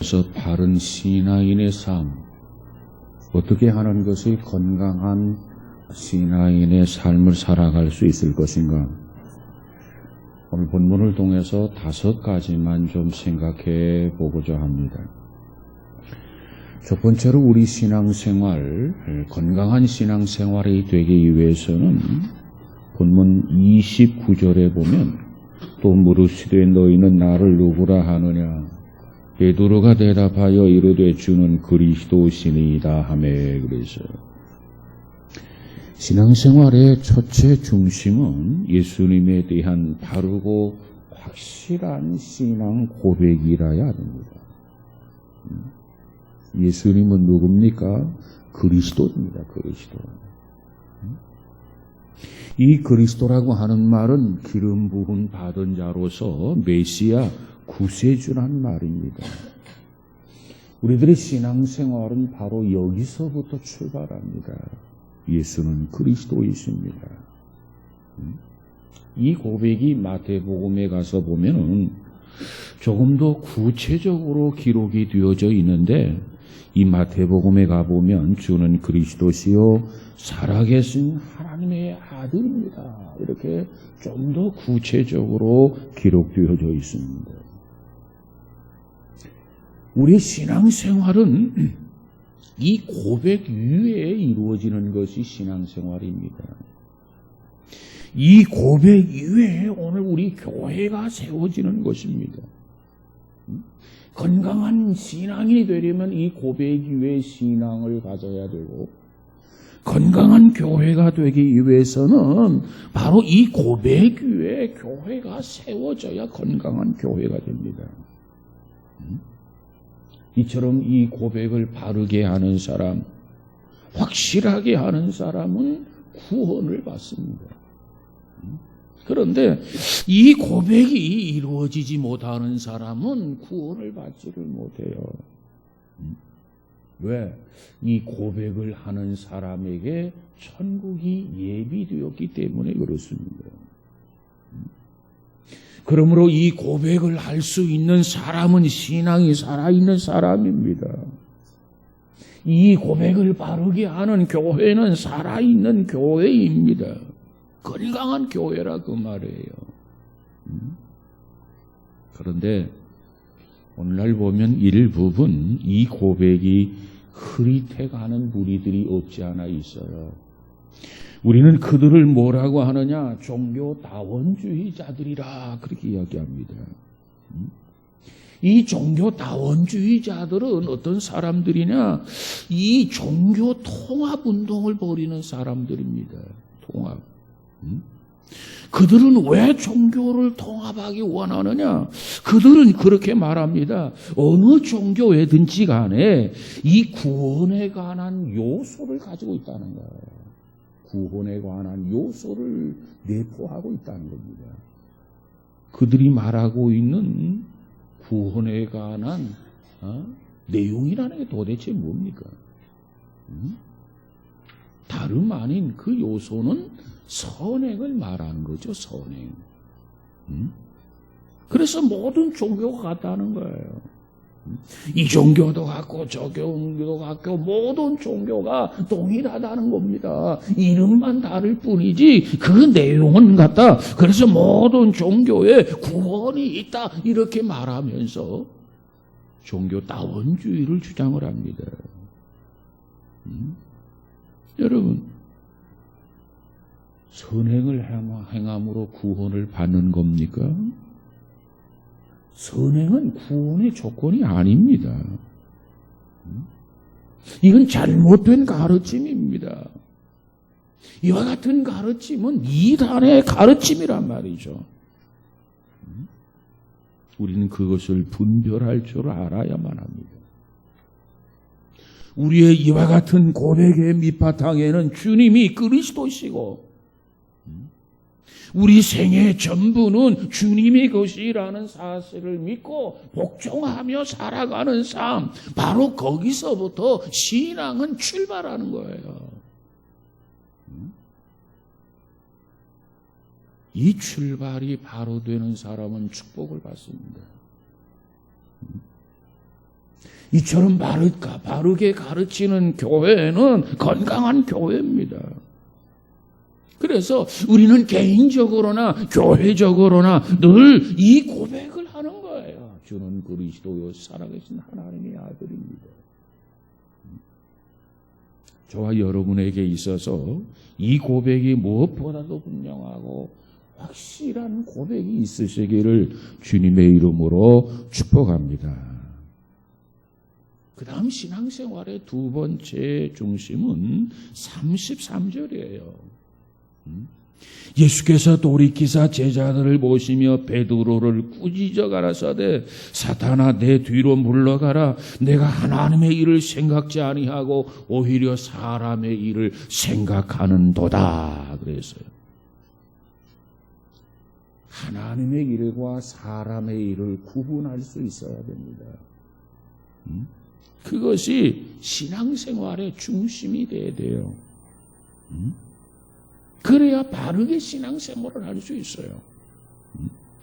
통해서 바른 신앙인의 삶, 어떻게 하는 것이 건강한 신앙인의 삶을 살아갈 수 있을 것인가? 오늘 본문을 통해서 5가지만 좀 생각해 보고자 합니다. 첫 번째로 우리 신앙생활, 건강한 신앙생활이 되기 위해서는 본문 29절에 보면 또 물으시되 너희는 나를 누구라 하느냐? 베드로가 대답하여 이르되 주는 그리스도시니이다 하매. 그래서 신앙생활의 첫째 중심은 예수님에 대한 바르고 확실한 신앙 고백이라야 합니다. 예수님은 누굽니까? 그리스도입니다. 그리스도. 이 그리스도라고 하는 말은 기름 부음 받은 자로서 메시아 구세주란 말입니다. 우리들의 신앙생활은 바로 여기서부터 출발합니다. 예수는 그리스도이십니다. 이 고백이 마태복음에 가서 보면은 조금 더 구체적으로 기록이 되어져 있는데, 이 마태복음에 가보면 주는 그리스도시요 살아계신 하나님의 아들입니다. 이렇게 좀 더 구체적으로 기록되어져 있습니다. 우리 신앙생활은 이 고백 위에 이루어지는 것이 신앙생활입니다. 이 고백 위에 오늘 우리 교회가 세워지는 것입니다. 건강한 신앙이 되려면 이 고백 위에 신앙을 가져야 되고, 건강한 교회가 되기 위해서는 바로 이 고백 위에 교회가 세워져야 건강한 교회가 됩니다. 이처럼 이 고백을 바르게 하는 사람, 확실하게 하는 사람은 구원을 받습니다. 그런데 이 고백이 이루어지지 못하는 사람은 구원을 받지를 못해요. 왜? 이 고백을 하는 사람에게 천국이 예비되었기 때문에 그렇습니다. 그러므로 이 고백을 할 수 있는 사람은 신앙이 살아있는 사람입니다. 이 고백을 바르게 하는 교회는 살아있는 교회입니다. 건강한 교회라 그 말이에요. 그런데 오늘날 보면 일부분 이 고백이 흐릿해가는 무리들이 없지 않아 있어요. 우리는 그들을 뭐라고 하느냐? 종교다원주의자들이라 그렇게 이야기합니다. 이 종교다원주의자들은 어떤 사람들이냐? 이 종교 통합운동을 벌이는 사람들입니다. 통합. 그들은 왜 종교를 통합하기 원하느냐? 그들은 그렇게 말합니다. 어느 종교에든지 간에 이 구원에 관한 요소를 가지고 있다는 거예요. 구원에 관한 요소를 내포하고 있다는 겁니다. 그들이 말하고 있는 구원에 관한 내용이라는 게 도대체 뭡니까? 다름 아닌 그 요소는 선행을 말하는 거죠. 선행. 그래서 모든 종교가 같다는 거예요. 이 종교도 같고 저 종교도 같고 모든 종교가 동일하다는 겁니다. 이름만 다를 뿐이지 그 내용은 같다. 그래서 모든 종교에 구원이 있다 이렇게 말하면서 종교다원주의를 주장을 합니다. 여러분, 선행을 행함으로 구원을 받는 겁니까? 선행은 구원의 조건이 아닙니다. 이건 잘못된 가르침입니다. 이와 같은 가르침은 이단의 가르침이란 말이죠. 우리는 그것을 분별할 줄 알아야만 합니다. 우리의 이와 같은 고백의 밑바탕에는 주님이 그리스도시고 우리 생의 전부는 주님의 것이라는 사실을 믿고 복종하며 살아가는 삶, 바로 거기서부터 신앙은 출발하는 거예요. 이 출발이 바로 되는 사람은 축복을 받습니다. 이처럼 바르게 가르치는 교회는 건강한 교회입니다. 그래서 우리는 개인적으로나 교회적으로나 늘 이 고백을 하는 거예요. 주는 그리스도요 살아계신 하나님의 아들입니다. 저와 여러분에게 있어서 이 고백이 무엇보다도 분명하고 확실한 고백이 있으시기를 주님의 이름으로 축복합니다. 그 다음 신앙생활의 두 번째 중심은 33절이에요. 예수께서 돌이키사 제자들을 모시며 베드로를 꾸짖어 가라사대 사탄아 내 뒤로 물러가라. 내가 하나님의 일을 생각지 아니하고 오히려 사람의 일을 생각하는도다. 그랬어요. 하나님의 일과 사람의 일을 구분할 수 있어야 됩니다. 그것이 신앙생활의 중심이 돼야 돼요. 그래야 바르게 신앙생활을 할 수 있어요.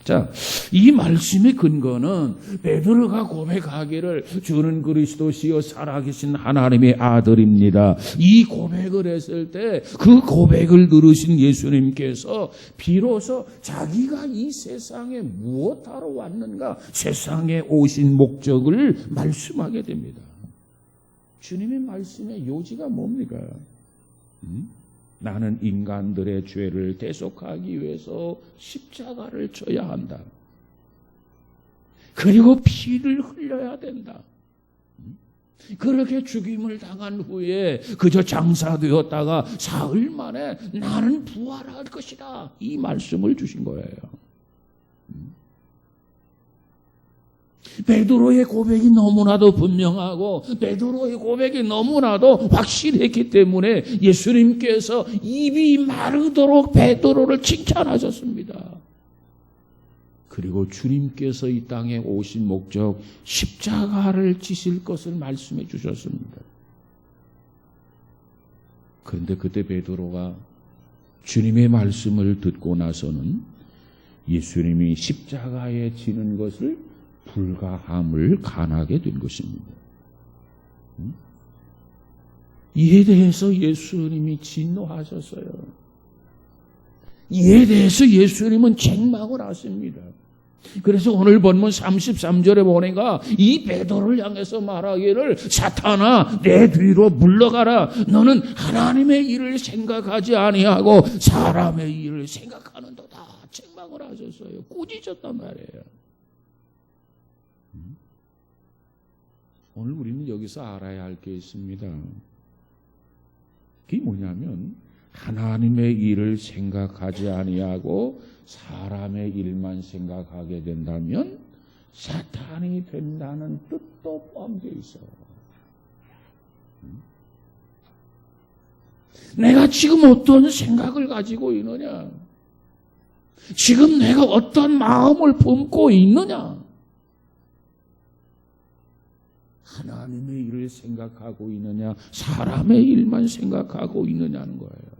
자, 이 말씀의 근거는 베드로가 고백하기를 주는 그리스도시요 살아계신 하나님의 아들입니다. 이 고백을 했을 때 그 고백을 들으신 예수님께서 비로소 자기가 이 세상에 무엇하러 왔는가, 세상에 오신 목적을 말씀하게 됩니다. 주님의 말씀의 요지가 뭡니까? 나는 인간들의 죄를 대속하기 위해서 십자가를 져야 한다. 그리고 피를 흘려야 된다. 그렇게 죽임을 당한 후에 그저 장사되었다가 사흘 만에 나는 부활할 것이다. 이 말씀을 주신 거예요. 베드로의 고백이 너무나도 분명하고 베드로의 고백이 너무나도 확실했기 때문에 예수님께서 입이 마르도록 베드로를 칭찬하셨습니다. 그리고 주님께서 이 땅에 오신 목적 십자가를 지실 것을 말씀해 주셨습니다. 그런데 그때 베드로가 주님의 말씀을 듣고 나서는 예수님이 십자가에 지는 것을 불가함을 간하게 된 것입니다. 이에 대해서 예수님이 진노하셨어요. 이에 대해서 예수님은 책망을 하십니다. 그래서 오늘 본문 33절에 보니까 이 베드로를 향해서 말하기를 사탄아 내 뒤로 물러가라. 너는 하나님의 일을 생각하지 아니하고 사람의 일을 생각하는도다. 책망을 하셨어요. 꾸짖었단 말이에요. 오늘 우리는 여기서 알아야 할 게 있습니다. 그게 뭐냐면 하나님의 일을 생각하지 아니하고 사람의 일만 생각하게 된다면 사탄이 된다는 뜻도 포함되어 있어요. 내가 지금 어떤 생각을 가지고 있느냐? 지금 내가 어떤 마음을 품고 있느냐? 하나님의 일을 생각하고 있느냐, 사람의 일만 생각하고 있느냐는 거예요.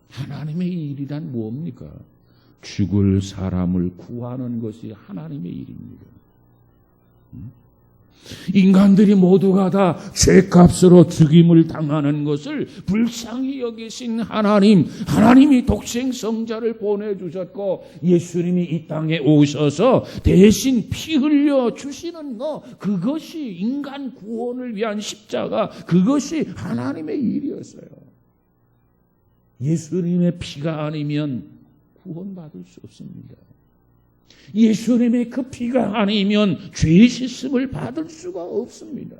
하나님의 일이란 뭡니까? 죽을 사람을 구하는 것이 하나님의 일입니다. 인간들이 모두가 다 죄값으로 죽임을 당하는 것을 불쌍히 여기신 하나님이 독생성자를 보내주셨고 예수님이 이 땅에 오셔서 대신 피 흘려 주시는 것, 그것이 인간 구원을 위한 십자가, 그것이 하나님의 일이었어요. 예수님의 피가 아니면 구원받을 수 없습니다. 예수님의 그 피가 아니면 죄 씻음을 받을 수가 없습니다.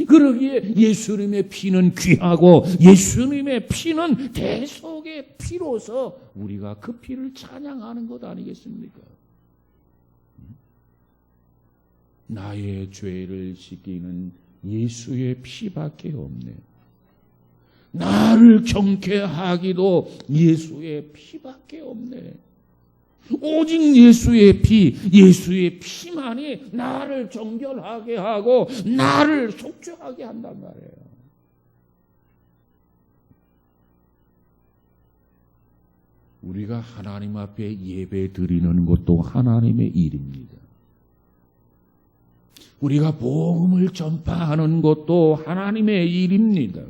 그러기에 예수님의 피는 귀하고 예수님의 피는 대속의 피로서 우리가 그 피를 찬양하는 것 아니겠습니까? 나의 죄를 씻기는 예수의 피밖에 없네. 나를 경계하기도 예수의 피밖에 없네. 오직 예수의 피만이 나를 정결하게 하고 나를 속죄하게 한단 말이에요. 우리가 하나님 앞에 예배 드리는 것도 하나님의 일입니다. 우리가 복음을 전파하는 것도 하나님의 일입니다.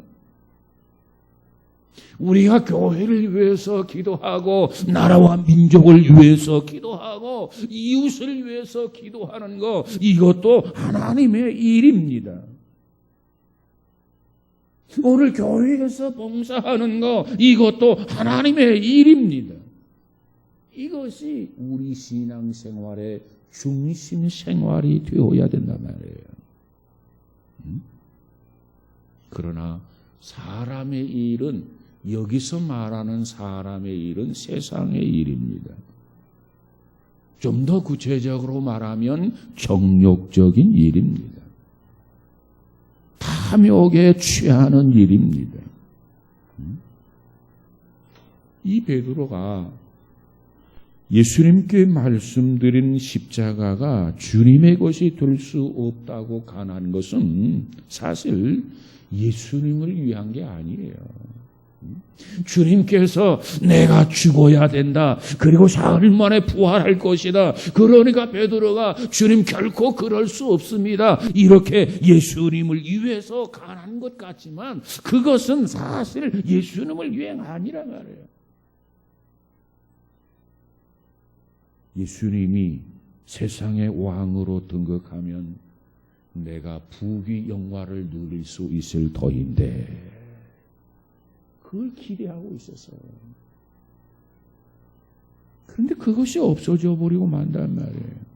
우리가 교회를 위해서 기도하고 나라와 민족을 위해서 기도하고 이웃을 위해서 기도하는 것, 이것도 하나님의 일입니다. 오늘 교회에서 봉사하는 것, 이것도 하나님의 일입니다. 이것이 우리 신앙생활의 중심 생활이 되어야 된단 말이에요. 그러나 사람의 일은, 여기서 말하는 사람의 일은 세상의 일입니다. 좀 더 구체적으로 말하면 정욕적인 일입니다. 탐욕에 취하는 일입니다. 이 베드로가 예수님께 말씀드린 십자가가 주님의 것이 될 수 없다고 간한 것은 사실 예수님을 위한 게 아니에요. 주님께서 내가 죽어야 된다, 그리고 사흘 만에 부활할 것이다, 그러니까 베드로가 주님 결코 그럴 수 없습니다, 이렇게 예수님을 위해서 간한 것 같지만 그것은 사실 예수님을 위한 아니란 말이에요. 예수님이 세상의 왕으로 등극하면 내가 부귀 영화를 누릴 수 있을 터인데, 그걸 기대하고 있었어요. 그런데 그것이 없어져 버리고 만단 말이에요.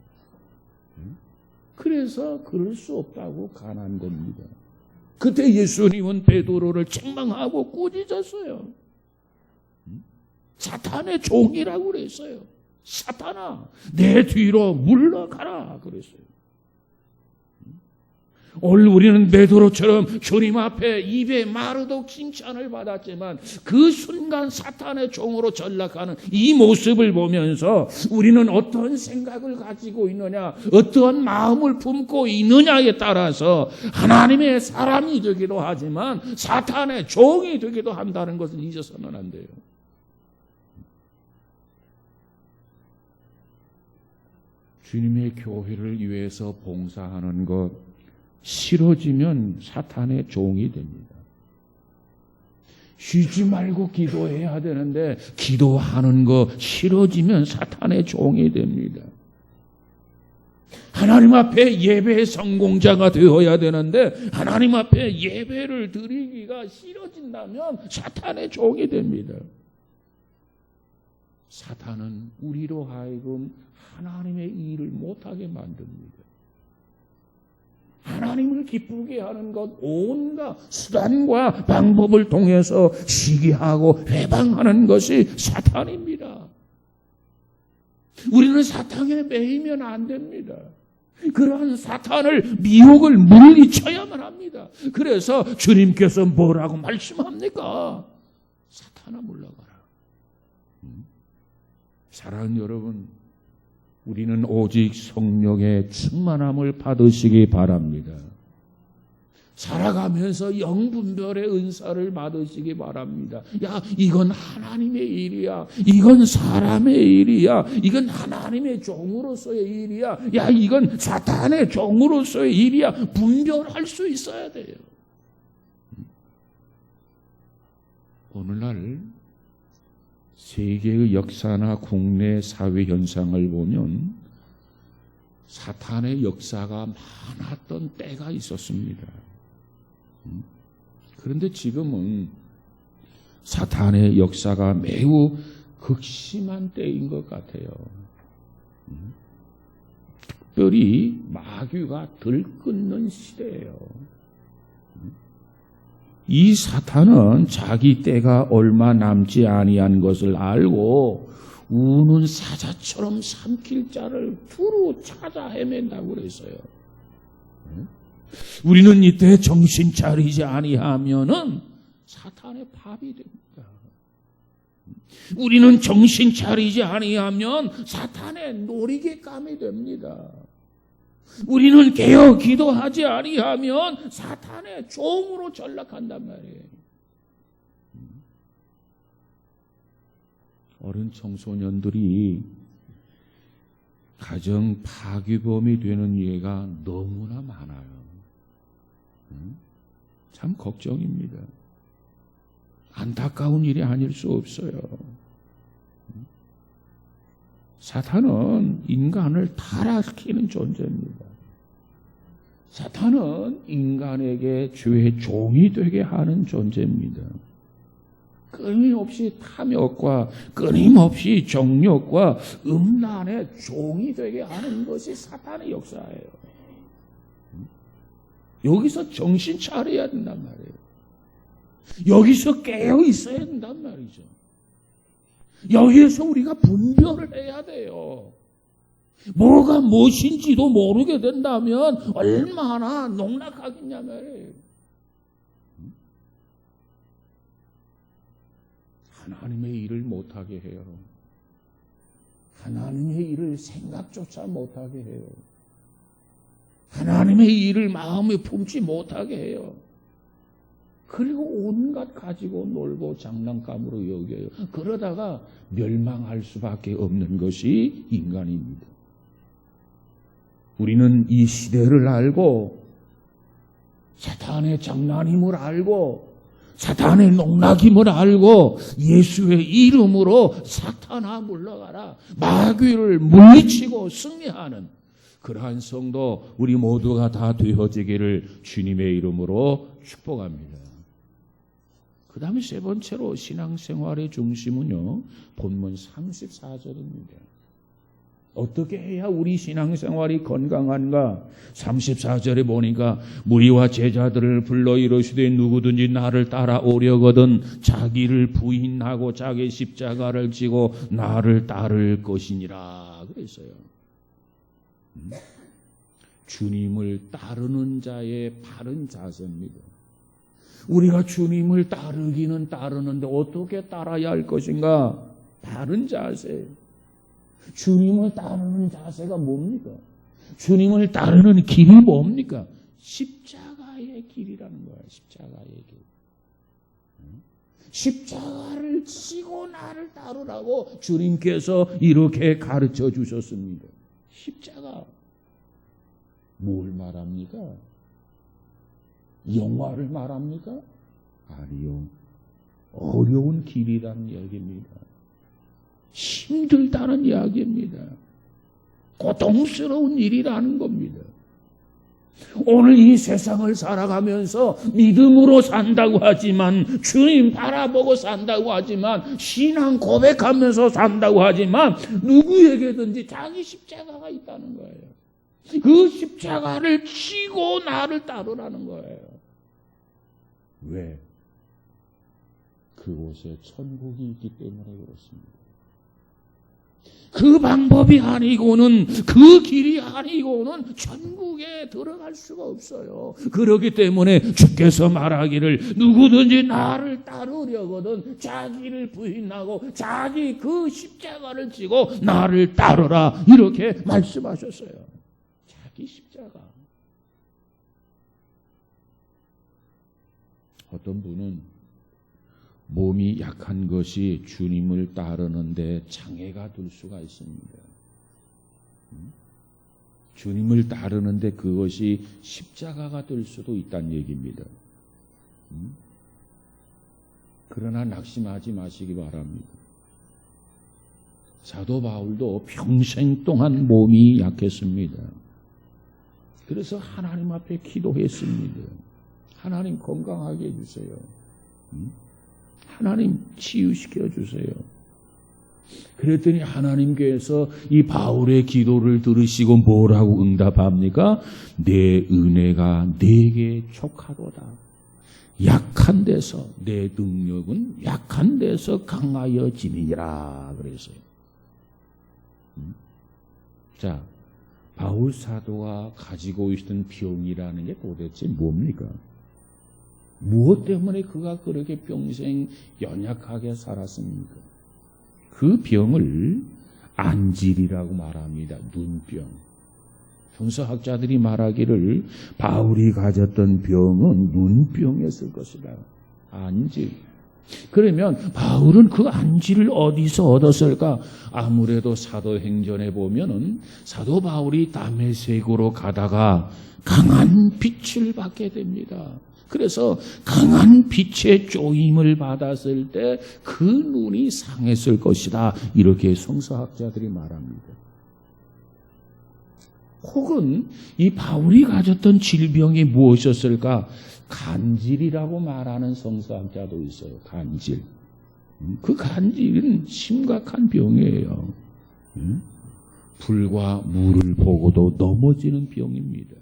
그래서 그럴 수 없다고 간한 겁니다. 그때 예수님은 베드로를 책망하고 꾸짖었어요. 사탄의 종이라고 그랬어요. 사탄아, 내 뒤로 물러가라 그랬어요. 오늘 우리는 베드로처럼 주님 앞에 입에 마르도록 칭찬을 받았지만 그 순간 사탄의 종으로 전락하는 이 모습을 보면서 우리는 어떤 생각을 가지고 있느냐, 어떠한 마음을 품고 있느냐에 따라서 하나님의 사람이 되기도 하지만 사탄의 종이 되기도 한다는 것을 잊어서는 안 돼요. 주님의 교회를 위해서 봉사하는 것, 싫어지면 사탄의 종이 됩니다. 쉬지 말고 기도해야 되는데 기도하는 거 싫어지면 사탄의 종이 됩니다. 하나님 앞에 예배의 성공자가 되어야 되는데 하나님 앞에 예배를 드리기가 싫어진다면 사탄의 종이 됩니다. 사탄은 우리로 하여금 하나님의 일을 못하게 만듭니다. 하나님을 기쁘게 하는 것, 온갖 수단과 방법을 통해서 시기하고 해방하는 것이 사탄입니다. 우리는 사탄에 매이면 안 됩니다. 그러한 사탄을, 미혹을 물리쳐야만 합니다. 그래서 주님께서 뭐라고 말씀합니까? 사탄아 물러가라. 사랑하는 여러분, 우리는 오직 성령의 충만함을 받으시기 바랍니다. 살아가면서 영분별의 은사를 받으시기 바랍니다. 야, 이건 하나님의 일이야. 이건 사람의 일이야. 이건 하나님의 종으로서의 일이야. 야, 이건 사탄의 종으로서의 일이야. 분별할 수 있어야 돼요. 오늘날 세계의 역사나 국내 사회 현상을 보면 사탄의 역사가 많았던 때가 있었습니다. 그런데 지금은 사탄의 역사가 매우 극심한 때인 것 같아요. 특별히 마귀가 들끓는 시대예요. 이 사탄은 자기 때가 얼마 남지 아니한 것을 알고 우는 사자처럼 삼킬 자를 두루 찾아 헤맨다고 그랬어요. 우리는 이때 정신 차리지 아니하면은 사탄의 밥이 됩니다. 우리는 정신 차리지 아니하면 사탄의 놀이개감이 됩니다. 우리는 깨어 기도하지 아니하면 사탄의 종으로 전락한단 말이에요. 어린 청소년들이 가정 파괴범이 되는 예가 너무나 많아요. 참 걱정입니다. 안타까운 일이 아닐 수 없어요. 사탄은 인간을 타락시키는 존재입니다. 사탄은 인간에게 죄의 종이 되게 하는 존재입니다. 끊임없이 탐욕과 끊임없이 정욕과 음란의 종이 되게 하는 것이 사탄의 역사예요. 여기서 정신 차려야 된단 말이에요. 여기서 깨어 있어야 된단 말이죠. 여기에서 우리가 분별을 해야 돼요. 뭐가 무엇인지도 모르게 된다면 얼마나 농락하겠냐 말이에요. 하나님의 일을 못하게 해요. 하나님의 일을 생각조차 못하게 해요. 하나님의 일을 마음에 품지 못하게 해요. 그리고 온갖 가지고 놀고 장난감으로 여겨요. 그러다가 멸망할 수밖에 없는 것이 인간입니다. 우리는 이 시대를 알고 사탄의 장난임을 알고 사탄의 농락임을 알고 예수의 이름으로 사탄아 물러가라, 마귀를 물리치고 승리하는 그러한 성도 우리 모두가 다 되어지기를 주님의 이름으로 축복합니다. 그 다음에 세 번째로 신앙생활의 중심은요, 본문 34절입니다. 어떻게 해야 우리 신앙생활이 건강한가? 34절에 보니까 무리와 제자들을 불러 이르시되 누구든지 나를 따라오려거든 자기를 부인하고 자기 십자가를 지고 나를 따를 것이니라 그랬어요. 주님을 따르는 자의 바른 자세입니다. 우리가 주님을 따르기는 따르는데 어떻게 따라야 할 것인가? 바른 자세. 주님을 따르는 자세가 뭡니까? 주님을 따르는 길이 뭡니까? 십자가의 길이라는 거예요. 십자가의 길. 십자가를 지고 나를 따르라고 주님께서 이렇게 가르쳐 주셨습니다. 십자가. 뭘 말합니까? 영화를 말합니까? 아니요. 어려운 길이라는 이야기입니다. 힘들다는 이야기입니다. 고통스러운 일이라는 겁니다. 오늘 이 세상을 살아가면서 믿음으로 산다고 하지만, 주님 바라보고 산다고 하지만, 신앙 고백하면서 산다고 하지만 누구에게든지 자기 십자가가 있다는 거예요. 그 십자가를 지고 나를 따르라는 거예요. 왜? 그곳에 천국이 있기 때문에 그렇습니다. 그 방법이 아니고는, 그 길이 아니고는 천국에 들어갈 수가 없어요. 그렇기 때문에 주께서 말하기를 누구든지 나를 따르려거든 자기를 부인하고 자기 그 십자가를 지고 나를 따르라, 이렇게 말씀하셨어요. 자기 십자가. 어떤 분은 몸이 약한 것이 주님을 따르는데 장애가 될 수가 있습니다. 주님을 따르는데 그것이 십자가가 될 수도 있다는 얘기입니다. 그러나 낙심하지 마시기 바랍니다. 사도 바울도 평생 동안 몸이 약했습니다. 그래서 하나님 앞에 기도했습니다. 하나님 건강하게 해주세요. 하나님 치유시켜 주세요. 그랬더니 하나님께서 이 바울의 기도를 들으시고 뭐라고 응답합니까? 내 은혜가 네게 족하도다. 약한 데서, 내 능력은 약한 데서 강하여지니라 그랬어요. 자, 바울 사도가 가지고 있던 병이라는 게 도대체 뭡니까? 무엇 때문에 그가 그렇게 평생 연약하게 살았습니까? 그 병을 안질이라고 말합니다. 눈병. 현서학자들이 말하기를 바울이 가졌던 병은 눈병이었을 것이다. 안질. 그러면 바울은 그 안지를 어디서 얻었을까? 아무래도 사도행전에 보면은 사도 바울이 다메섹으로 가다가 강한 빛을 받게 됩니다. 그래서 강한 빛의 쪼임을 받았을 때 그 눈이 상했을 것이다. 이렇게 성서학자들이 말합니다. 혹은 이 바울이 가졌던 질병이 무엇이었을까? 간질이라고 말하는 성서학자도 있어요. 간질. 그 간질은 심각한 병이에요. 불과 물을 보고도 넘어지는 병입니다.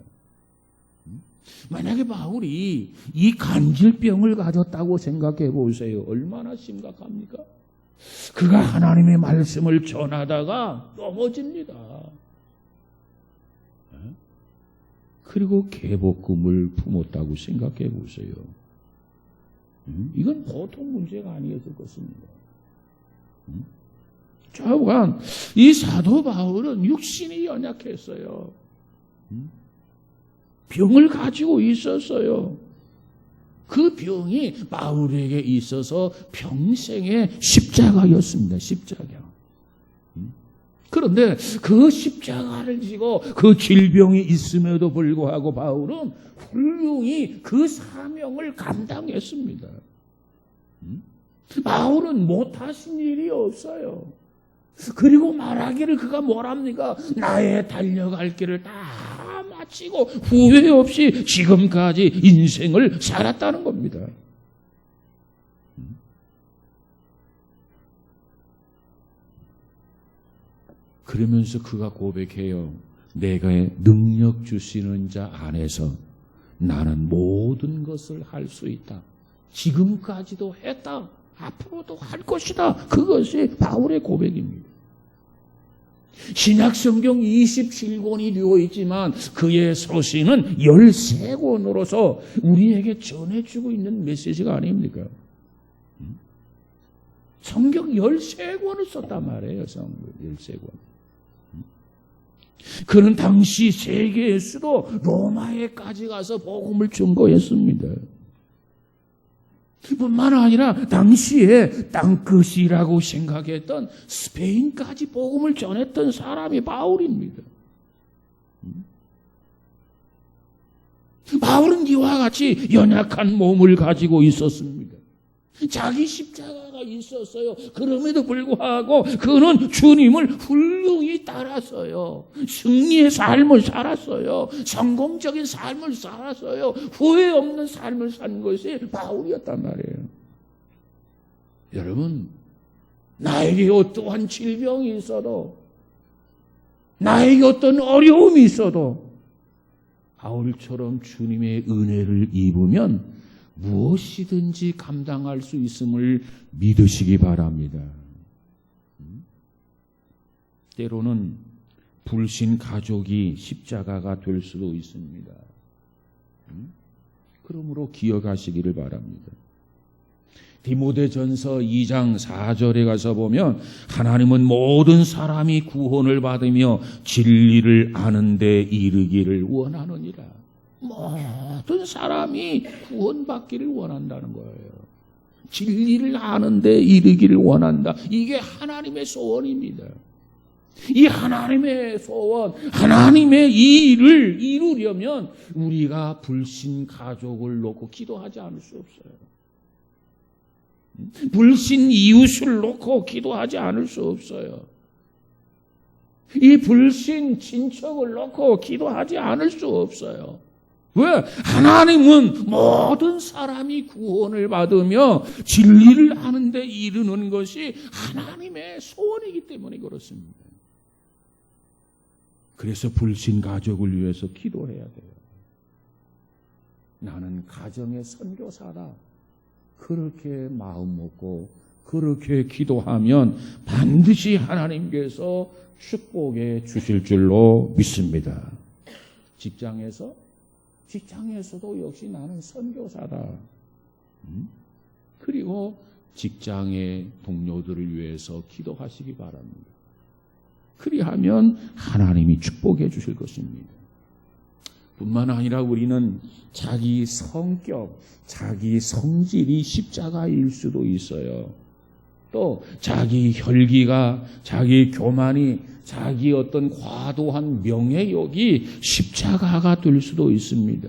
만약에 바울이 이 간질병을 가졌다고 생각해 보세요. 얼마나 심각합니까? 그가 하나님의 말씀을 전하다가 넘어집니다. 그리고 계복금을 품었다고 생각해 보세요. 이건 보통 문제가 아니었을 것입니다. 좌우간 이 사도 바울은 육신이 연약했어요. 병을 가지고 있었어요. 그 병이 바울에게 있어서 평생의 십자가였습니다. 십자가. 그런데 그 십자가를 지고 그 질병이 있음에도 불구하고 바울은 훌륭히 그 사명을 감당했습니다. 바울은 못하신 일이 없어요. 그리고 말하기를 그가 뭐랍니까? 나의 달려갈 길을 다 마치고 후회 없이 지금까지 인생을 살았다는 겁니다. 그러면서 그가 고백해요. 내가 능력 주시는 자 안에서 나는 모든 것을 할 수 있다. 지금까지도 했다. 앞으로도 할 것이다. 그것이 바울의 고백입니다. 신약 성경 27권이 되어 있지만 그의 서신은 13권으로서 우리에게 전해주고 있는 메시지가 아닙니까? 성경 13권을 썼단 말이에요. 성경 13권. 그는 당시 세계의 수도 로마에까지 가서 복음을 증거했습니다. 뿐만 아니라 당시에 땅끝이라고 생각했던 스페인까지 복음을 전했던 사람이 바울입니다. 바울은 이와 같이 연약한 몸을 가지고 있었습니다. 자기 십자가가 있었어요. 그럼에도 불구하고 그는 주님을 훌륭히 따랐어요. 승리의 삶을 살았어요. 성공적인 삶을 살았어요. 후회 없는 삶을 산 것이 바울이었단 말이에요. 여러분, 나에게 어떠한 질병이 있어도, 나에게 어떤 어려움이 있어도 바울처럼 주님의 은혜를 입으면 무엇이든지 감당할 수 있음을 믿으시기 바랍니다. 때로는 불신 가족이 십자가가 될 수도 있습니다. 그러므로 기억하시기를 바랍니다. 디모데전서 2장 4절에 가서 보면 하나님은 모든 사람이 구원을 받으며 진리를 아는 데 이르기를 원하느니라. 모든 사람이 구원받기를 원한다는 거예요. 진리를 아는 데 이르기를 원한다. 이게 하나님의 소원입니다. 이 하나님의 소원, 하나님의 이 일을 이루려면 우리가 불신 가족을 놓고 기도하지 않을 수 없어요. 불신 이웃을 놓고 기도하지 않을 수 없어요. 이 불신 친척을 놓고 기도하지 않을 수 없어요. 왜? 하나님은 모든 사람이 구원을 받으며 진리를 아는 데 이르는 것이 하나님의 소원이기 때문에 그렇습니다. 그래서 불신 가족을 위해서 기도해야 돼요. 나는 가정의 선교사다. 그렇게 마음 먹고 그렇게 기도하면 반드시 하나님께서 축복해 주실 줄로 믿습니다. 직장에서도 역시 나는 선교사다. 그리고 직장의 동료들을 위해서 기도하시기 바랍니다. 그리하면 하나님이 축복해 주실 것입니다. 뿐만 아니라 우리는 자기 성격, 자기 성질이 십자가일 수도 있어요. 또 자기 혈기가, 자기 교만이, 자기 어떤 과도한 명예욕이 십자가가 될 수도 있습니다.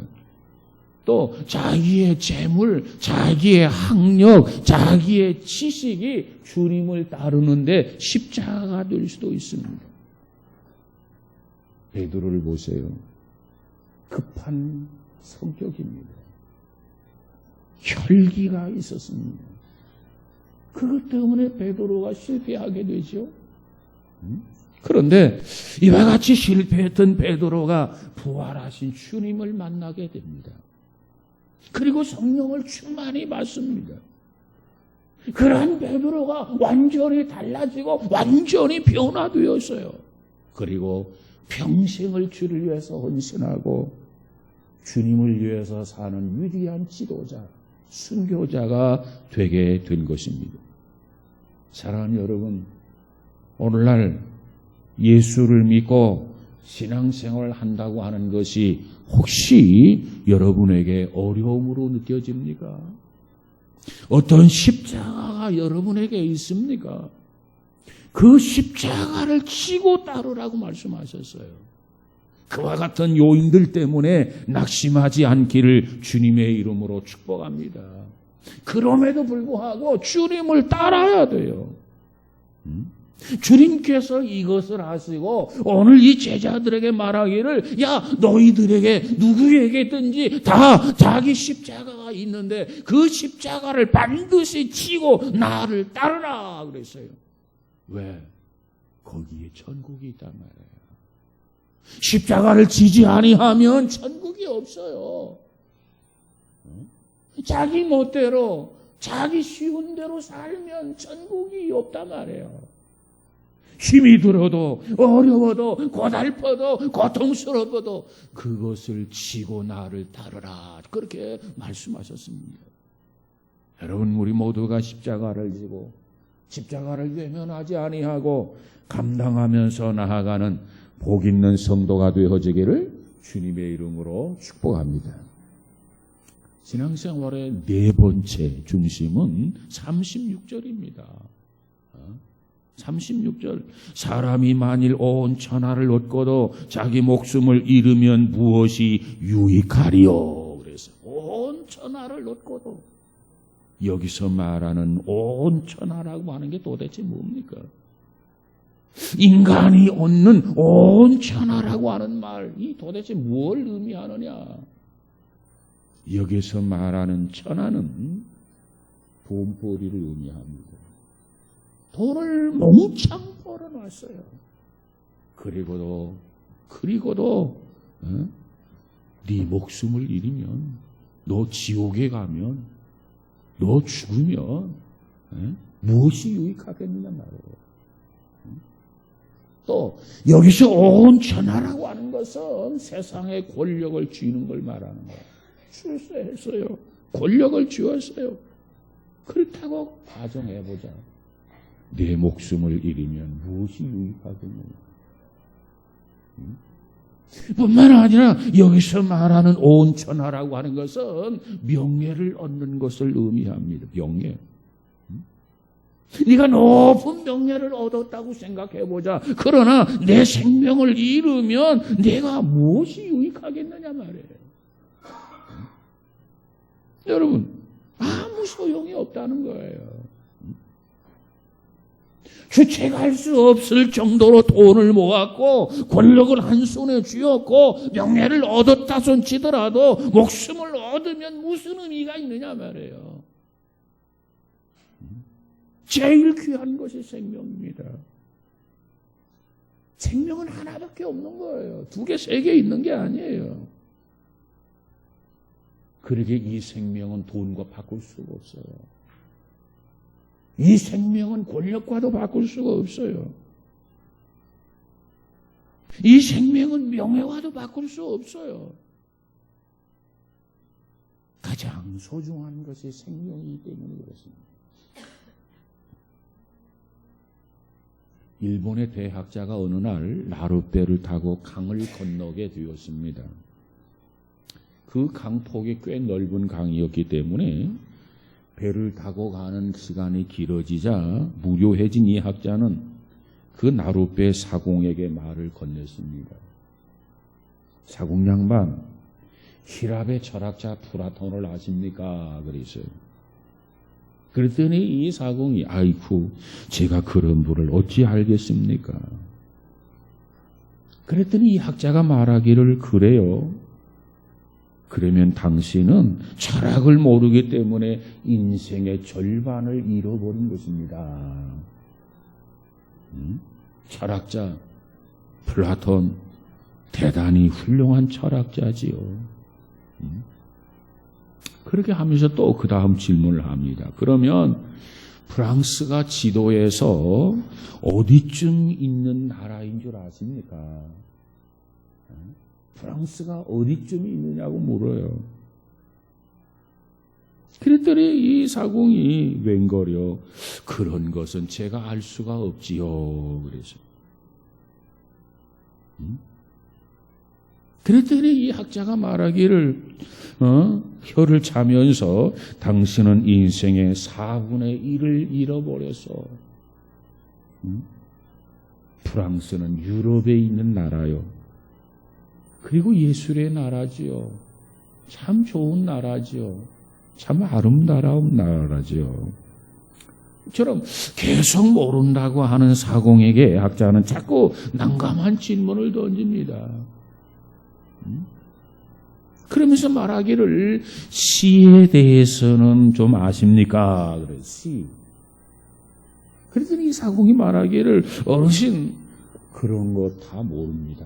또 자기의 재물, 자기의 학력, 자기의 지식이 주님을 따르는데 십자가가 될 수도 있습니다. 베드로를 보세요. 급한 성격입니다. 혈기가 있었습니다. 그것 때문에 베드로가 실패하게 되죠. 그런데 이와 같이 실패했던 베드로가 부활하신 주님을 만나게 됩니다. 그리고 성령을 충만히 받습니다. 그러한 베드로가 완전히 달라지고 완전히 변화되었어요. 그리고 평생을 주를 위해서 헌신하고 주님을 위해서 사는 위대한 지도자, 순교자가 되게 된 것입니다. 사랑하는 여러분, 오늘날 예수를 믿고 신앙생활을 한다고 하는 것이 혹시 여러분에게 어려움으로 느껴집니까? 어떤 십자가가 여러분에게 있습니까? 그 십자가를 지고 따르라고 말씀하셨어요. 그와 같은 요인들 때문에 낙심하지 않기를 주님의 이름으로 축복합니다. 그럼에도 불구하고 주님을 따라야 돼요. 주님께서 이것을 하시고 오늘 이 제자들에게 말하기를, 야, 너희들에게 누구에게든지 다 자기 십자가가 있는데 그 십자가를 반드시 지고 나를 따르라 그랬어요. 왜? 거기에 천국이 있단 말이에요. 십자가를 지지 아니하면 천국이 없어요. 자기 멋대로, 자기 쉬운 대로 살면 천국이 없단 말이에요. 힘이 들어도, 어려워도, 고달퍼도, 고통스러워도 그것을 지고 나를 따르라, 그렇게 말씀하셨습니다. 여러분, 우리 모두가 십자가를 지고 십자가를 외면하지 아니하고 감당하면서 나아가는 복 있는 성도가 되어지기를 주님의 이름으로 축복합니다. 신앙생활의 네 번째 중심은 36절입니다. 36절. 사람이 만일 온 천하를 얻고도 자기 목숨을 잃으면 무엇이 유익하리요? 그래서 온 천하를 얻고도, 여기서 말하는 온 천하라고 하는 게 도대체 뭡니까? 인간이 얻는 온 천하라고 하는 말이 도대체 뭘 의미하느냐? 여기서 말하는 천하는 돈벌이를 의미합니다. 돈을 몽창 벌어놨어요. 그리고도 네 목숨을 잃으면, 너 지옥에 가면, 너 죽으면 무엇이 유익하겠느냐 말이에요. 또 여기서 온 천하라고 하는 것은 세상의 권력을 쥐는 걸 말하는 거예요. 출세했어요. 권력을 쥐었어요. 그렇다고 가정해보자. 내 목숨을 잃으면 무엇이 유익하겠느냐. 뿐만 아니라 여기서 말하는 온 천하라고 하는 것은 명예를 얻는 것을 의미합니다. 명예. 네가 높은 명예를 얻었다고 생각해보자. 그러나 내 생명을 잃으면 내가 무엇이 유익하겠느냐 말이에요. 여러분, 아무 소용이 없다는 거예요. 주체할 수 없을 정도로 돈을 모았고 권력을 한 손에 쥐었고 명예를 얻었다 손치더라도 목숨을 얻으면 무슨 의미가 있느냐 말이에요. 제일 귀한 것이 생명입니다. 생명은 하나밖에 없는 거예요. 2개, 3개 있는 게 아니에요. 그러게 이 생명은 돈과 바꿀 수가 없어요. 이 생명은 권력과도 바꿀 수가 없어요. 이 생명은 명예와도 바꿀 수 없어요. 가장 소중한 것이 생명이기 때문에 그렇습니다. 일본의 대학자가 어느 날 나룻배를 타고 강을 건너게 되었습니다. 그 강폭이 꽤 넓은 강이었기 때문에 배를 타고 가는 시간이 길어지자 무료해진 이 학자는 그 나룻배 사공에게 말을 건넸습니다. 사공 양반, 히랍의 철학자 플라톤을 아십니까? 그랬어요. 그랬더니 이 사공이 아이쿠 제가 그런 분을 어찌 알겠습니까? 그랬더니 이 학자가 말하기를 그래요. 그러면 당신은 철학을 모르기 때문에 인생의 절반을 잃어버린 것입니다. 철학자 플라톤 대단히 훌륭한 철학자지요. 그렇게 하면서 또 그 다음 질문을 합니다. 그러면 프랑스가 지도에서 어디쯤 있는 나라인 줄 아십니까? 프랑스가 어디쯤 있느냐고 물어요. 그랬더니 이 사공이 웬걸요. 그런 것은 제가 알 수가 없지요. 그래서. 그랬더니 이 학자가 말하기를 혀를 차면서 당신은 인생의 4분의 1을 잃어버렸어. 프랑스는 유럽에 있는 나라요. 그리고 예술의 나라지요. 참 좋은 나라지요. 참 아름다운 나라지요. 처럼 계속 모른다고 하는 사공에게 학자는 자꾸 난감한 질문을 던집니다. 그러면서 말하기를 시에 대해서는 좀 아십니까? 그래, 시. 그랬더니 이 사공이 말하기를 어르신 그런 거 다 모릅니다.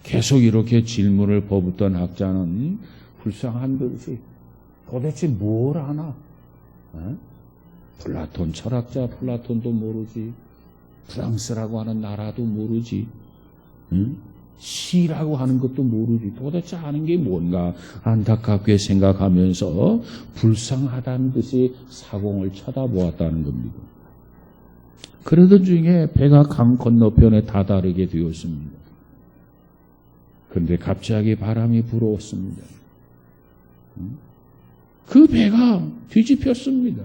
계속 이렇게 질문을 퍼붓던 학자는 불쌍한 듯이 도대체 뭘 아나? 플라톤 철학자 플라톤도 모르지. 프랑스라고 하는 나라도 모르지. 시라고 하는 것도 모르지. 도대체 아는 게 뭔가 안타깝게 생각하면서 불쌍하다는 듯이 사공을 쳐다보았다는 겁니다. 그러던 중에 배가 강 건너편에 다다르게 되었습니다. 그런데 갑자기 바람이 불어왔습니다. 그 배가 뒤집혔습니다.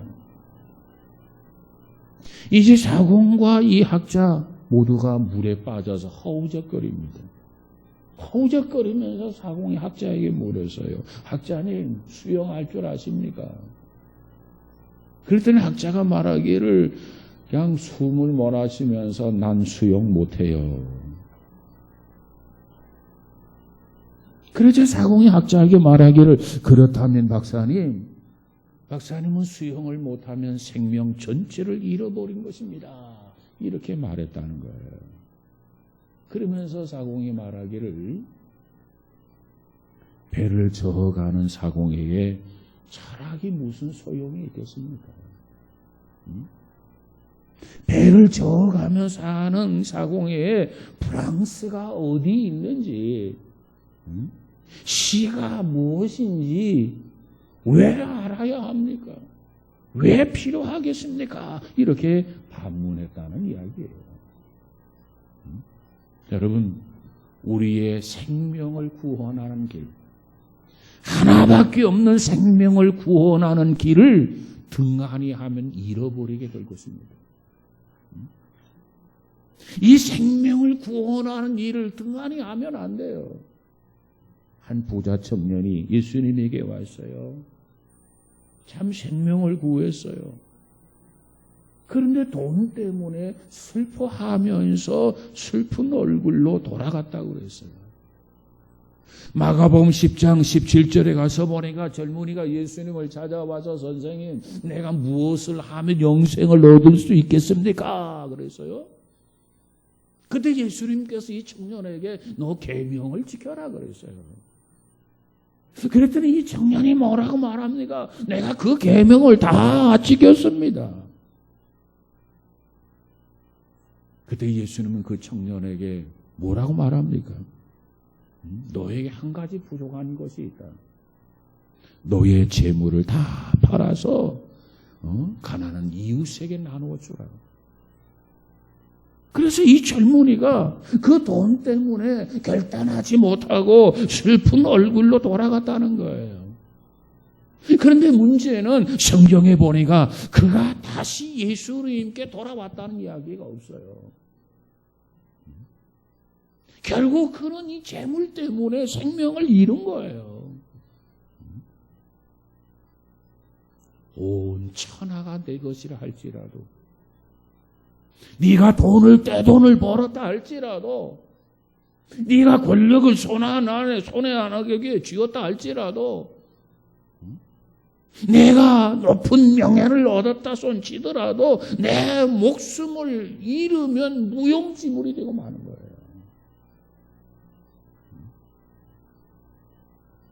이제 사공과 이 학자 모두가 물에 빠져서 허우적거립니다. 허우적거리면서 사공이 학자에게 물었어요. 학자님 수영할 줄 아십니까? 그랬더니 학자가 말하기를 그냥 숨을 몰아쉬면서 난 수영 못해요. 그러자 사공이 학자에게 말하기를 그렇다면 박사님은 수영을 못하면 생명 전체를 잃어버린 것입니다. 이렇게 말했다는 거예요. 그러면서 사공이 말하기를 배를 저어가는 사공에게 철학이 무슨 소용이 있겠습니까? 배를 저어가며 사는 사공에 프랑스가 어디 있는지 시가 무엇인지 왜 알아야 합니까? 왜 필요하겠습니까? 이렇게 반문했다는 이야기예요. 여러분, 우리의 생명을 구원하는 길, 하나밖에 없는 생명을 구원하는 길을 등한히 하면 잃어버리게 될 것입니다. 이 생명을 구원하는 일을 등한히 하면 안 돼요. 한 부자 청년이 예수님에게 왔어요. 참 생명을 구했어요. 그런데 돈 때문에 슬퍼하면서 슬픈 얼굴로 돌아갔다고 그랬어요. 마가복음 10장 17절에 가서 보니까 젊은이가 예수님을 찾아와서 선생님 내가 무엇을 하면 영생을 얻을 수 있겠습니까? 그랬어요. 그때 예수님께서 이 청년에게 너 계명을 지켜라 그랬어요. 그랬더니 이 청년이 뭐라고 말합니까? 내가 그 계명을 다 지켰습니다. 그때 예수님은 그 청년에게 뭐라고 말합니까? 너에게 한 가지 부족한 것이 있다. 너의 재물을 다 팔아서 가난한 이웃에게 나누어 주라. 그래서 이 젊은이가 그 돈 때문에 결단하지 못하고 슬픈 얼굴로 돌아갔다는 거예요. 그런데 문제는 성경에 보니까 그가 다시 예수님께 돌아왔다는 이야기가 없어요. 결국 그는 이 재물 때문에 생명을 잃은 거예요. 온 천하가 내 것이라 할지라도, 네가 떼돈을 벌었다 할지라도, 네가 권력을 손에 안 하게 쥐었다 할지라도, 내가 높은 명예를 얻었다 손치더라도 내 목숨을 잃으면 무용지물이 되고 마는 거예요.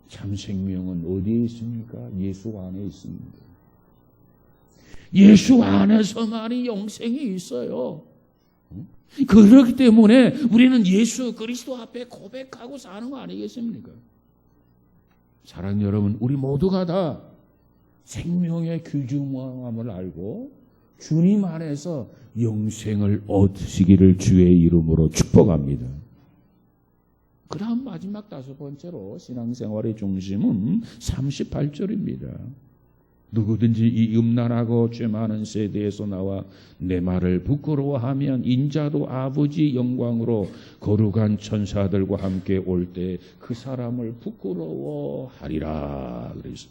참 생명은 어디에 있습니까? 예수 안에 있습니다. 예수 안에서만이 영생이 있어요. 그렇기 때문에 우리는 예수 그리스도 앞에 고백하고 사는 거 아니겠습니까? 사랑하는 여러분, 우리 모두가 다 생명의 귀중함을 알고 주님 안에서 영생을 얻으시기를 주의 이름으로 축복합니다. 그 다음 마지막 5번째로 신앙생활의 중심은 38절입니다. 누구든지 이 음란하고 죄 많은 세대에서 나와 내 말을 부끄러워하면 인자도 아버지 영광으로 거룩한 천사들과 함께 올 때 그 사람을 부끄러워하리라. 그래서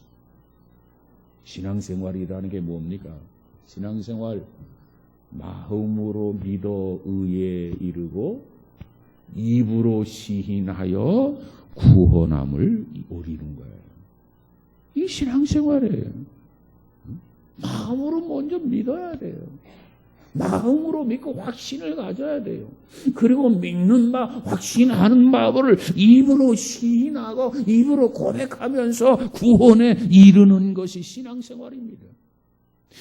신앙생활이라는 게 뭡니까? 신앙생활, 마음으로 믿어 의에 이르고 입으로 시인하여 구원함을 오리는 거예요. 이 신앙생활이에요. 마음으로 먼저 믿어야 돼요. 마음으로 믿고 확신을 가져야 돼요. 그리고 믿는 확신하는 바를 입으로 시인하고 입으로 고백하면서 구원에 이르는 것이 신앙생활입니다.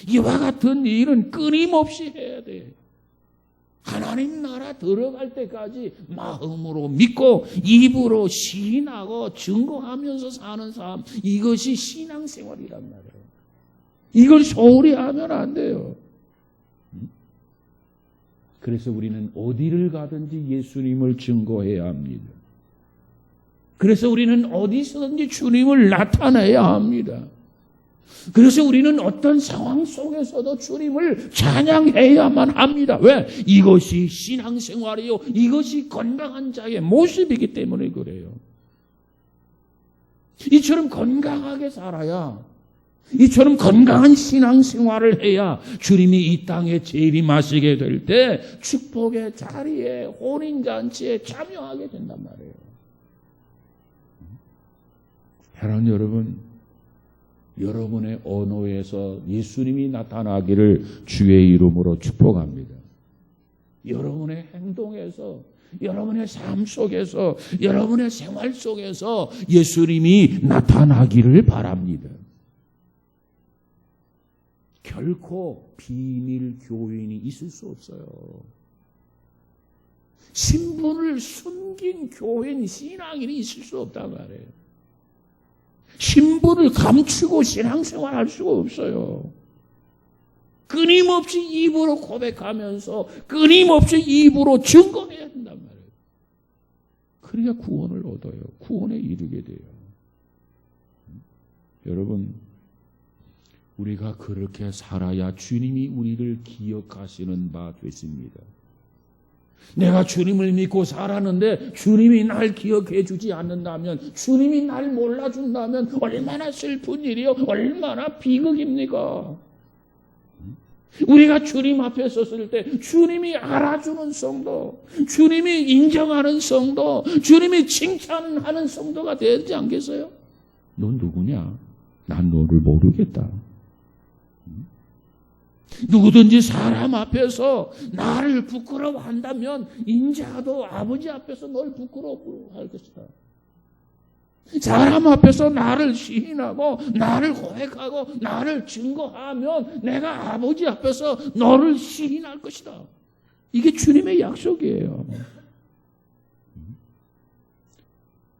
이와 같은 일은 끊임없이 해야 돼요. 하나님 나라 들어갈 때까지 마음으로 믿고 입으로 시인하고 증거하면서 사는 삶, 이것이 신앙생활이란 말이에요. 이걸 소홀히 하면 안 돼요. 그래서 우리는 어디를 가든지 예수님을 증거해야 합니다. 그래서 우리는 어디서든지 주님을 나타내야 합니다. 그래서 우리는 어떤 상황 속에서도 주님을 찬양해야만 합니다. 왜? 이것이 신앙생활이요, 이것이 건강한 자의 모습이기 때문에 그래요. 이처럼 건강하게 살아야, 이처럼 건강한 신앙생활을 해야 주님이 이 땅에 재림하시게 될 때 축복의 자리에, 혼인잔치에 참여하게 된단 말이에요. 사랑하는 여러분, 여러분의 언어에서 예수님이 나타나기를 주의 이름으로 축복합니다. 여러분의 행동에서, 여러분의 삶 속에서, 여러분의 생활 속에서 예수님이 나타나기를 바랍니다. 결코 비밀 교인이 있을 수 없어요. 신분을 숨긴 교인, 신앙인이 있을 수 없단 말이에요. 신분을 감추고 신앙생활 할 수가 없어요. 끊임없이 입으로 고백하면서 끊임없이 입으로 증거해야 된단 말이에요. 그래야 구원을 얻어요. 구원에 이르게 돼요. 여러분, 우리가 그렇게 살아야 주님이 우리를 기억하시는 바 됐습니다. 내가 주님을 믿고 살았는데 주님이 날 기억해 주지 않는다면, 주님이 날 몰라준다면 얼마나 슬픈 일이요, 얼마나 비극입니까? 우리가 주님 앞에 섰을 때 주님이 알아주는 성도, 주님이 인정하는 성도, 주님이 칭찬하는 성도가 되지 않겠어요? 넌 누구냐? 난 너를 모르겠다. 누구든지 사람 앞에서 나를 부끄러워한다면 인자도 아버지 앞에서 널 부끄러워할 것이다. 사람 앞에서 나를 시인하고 나를 고백하고 나를 증거하면 내가 아버지 앞에서 너를 시인할 것이다. 이게 주님의 약속이에요.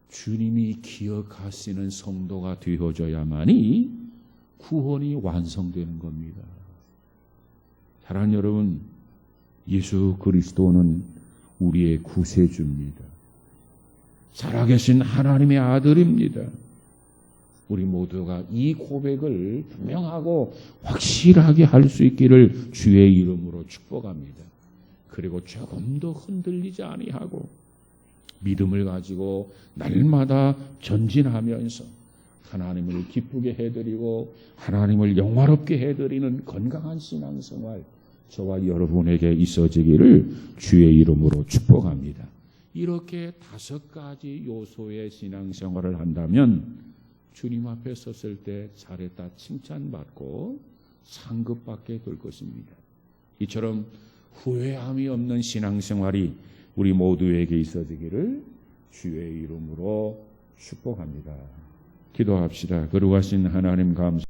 주님이 기억하시는 성도가 되어져야만이 구원이 완성되는 겁니다. 사랑하는 여러분, 예수 그리스도는 우리의 구세주입니다. 살아계신 하나님의 아들입니다. 우리 모두가 이 고백을 분명하고 확실하게 할 수 있기를 주의 이름으로 축복합니다. 그리고 조금도 흔들리지 아니하고 믿음을 가지고 날마다 전진하면서 하나님을 기쁘게 해드리고 하나님을 영화롭게 해드리는 건강한 신앙생활 저와 여러분에게 있어지기를 주의 이름으로 축복합니다. 이렇게 5가지 요소의 신앙생활을 한다면 주님 앞에 섰을 때 잘했다 칭찬받고 상급받게 될 것입니다. 이처럼 후회함이 없는 신앙생활이 우리 모두에게 있어지기를 주의 이름으로 축복합니다. 기도합시다. 거룩하신 하나님 감사합니다.